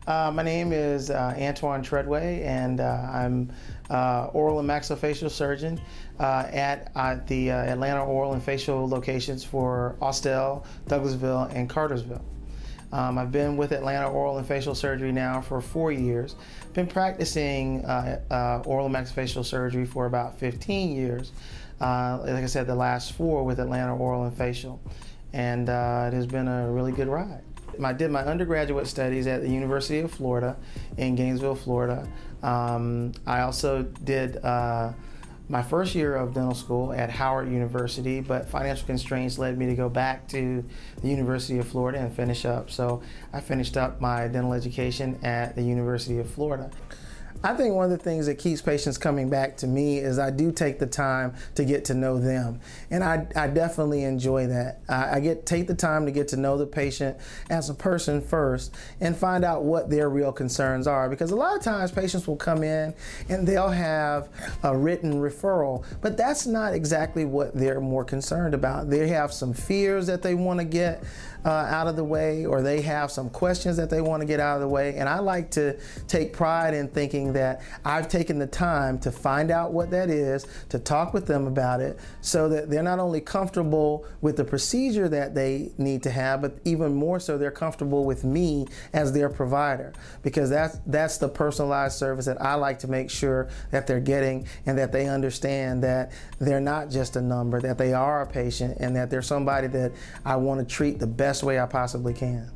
My name is Antwan Treadway, and I'm oral and maxillofacial surgeon at the Atlanta oral and facial locations for Austell, Douglasville, and Cartersville. I've been with Atlanta Oral and Facial Surgery now for 4 years. Been practicing oral and maxillofacial surgery for about 15 years. Like I said, the last 4 with Atlanta Oral and Facial. And it has been a really good ride. I did my undergraduate studies at the University of Florida in Gainesville, Florida. I also did my first year of dental school at Howard University, but financial constraints led me to go back to the University of Florida and finish up. So I finished up my dental education at the University of Florida. I think one of the things that keeps patients coming back to me is I do take the time to get to know them. And I definitely enjoy that. I take the time to get to know the patient as a person first and find out what their real concerns are. Because a lot of times patients will come in and they'll have a written referral, but that's not exactly what they're more concerned about. They have some fears that they want to get out of the way, or they have some questions that they want to get out of the way. And I like to take pride in thinking that I've taken the time to find out what that is, to talk with them about it, so that they're not only comfortable with the procedure that they need to have, but even more so they're comfortable with me as their provider, because that's the personalized service that I like to make sure that they're getting, and that they understand that they're not just a number, that they are a patient, and that they're somebody that I want to treat the best way I possibly can.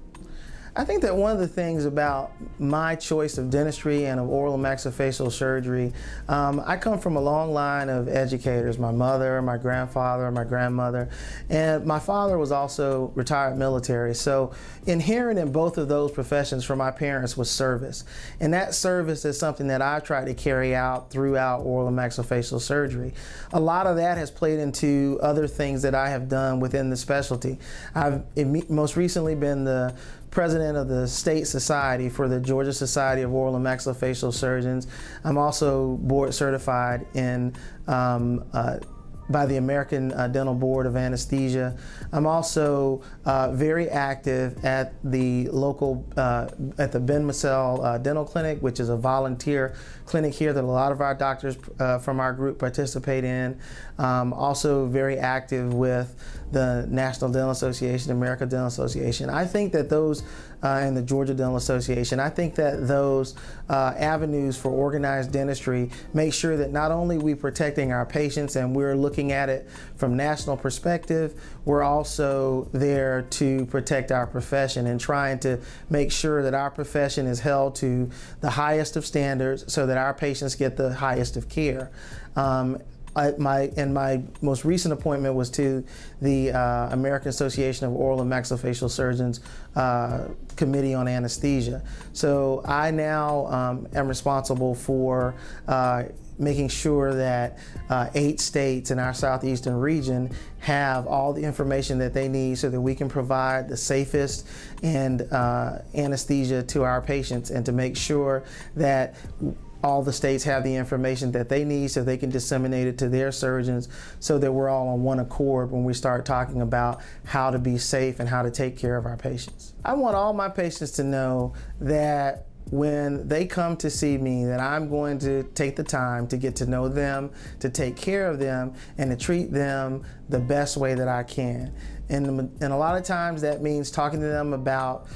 I think that one of the things about my choice of dentistry and of oral and maxillofacial surgery, I come from a long line of educators, my mother, my grandfather, my grandmother, and my father was also retired military. So inherent in both of those professions for my parents was service. And that service is something that I try to carry out throughout oral and maxillofacial surgery. A lot of that has played into other things that I have done within the specialty. I've most recently been the president of the state society for the Georgia Society of Oral and Maxillofacial Surgeons. I'm also board certified in by the American Dental Board of Anesthesia. I'm also very active at the local, at the Ben Massell Dental Clinic, which is a volunteer clinic here that a lot of our doctors from our group participate in. Also very active with the National Dental Association, American Dental Association. I think that those, and the Georgia Dental Association, I think that those avenues for organized dentistry make sure that not only we're protecting our patients and we're looking at it from national perspective, we're also there to protect our profession and trying to make sure that our profession is held to the highest of standards so that our patients get the highest of care. My most recent appointment was to the American Association of Oral and Maxillofacial Surgeons Committee on Anesthesia. So I now am responsible for making sure that 8 states in our southeastern region have all the information that they need so that we can provide the safest and anesthesia to our patients, and to make sure that all the states have the information that they need so they can disseminate it to their surgeons, so that we're all on one accord when we start talking about how to be safe and how to take care of our patients. I want all my patients to know that when they come to see me, that I'm going to take the time to get to know them, to take care of them, and to treat them the best way that I can. And a lot of times that means talking to them about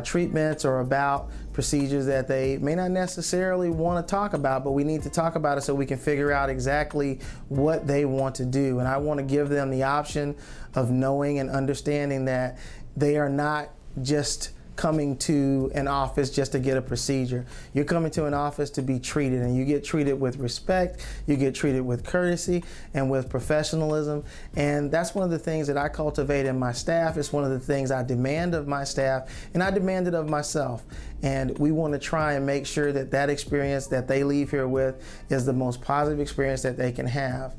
treatments or about procedures that they may not necessarily want to talk about, but we need to talk about it so we can figure out exactly what they want to do. And I want to give them the option of knowing and understanding that they are not just coming to an office just to get a procedure. You're coming to an office to be treated, and you get treated with respect, you get treated with courtesy and with professionalism. And that's one of the things that I cultivate in my staff. It's one of the things I demand of my staff, and I demand it of myself. And we want to try and make sure that that experience that they leave here with is the most positive experience that they can have.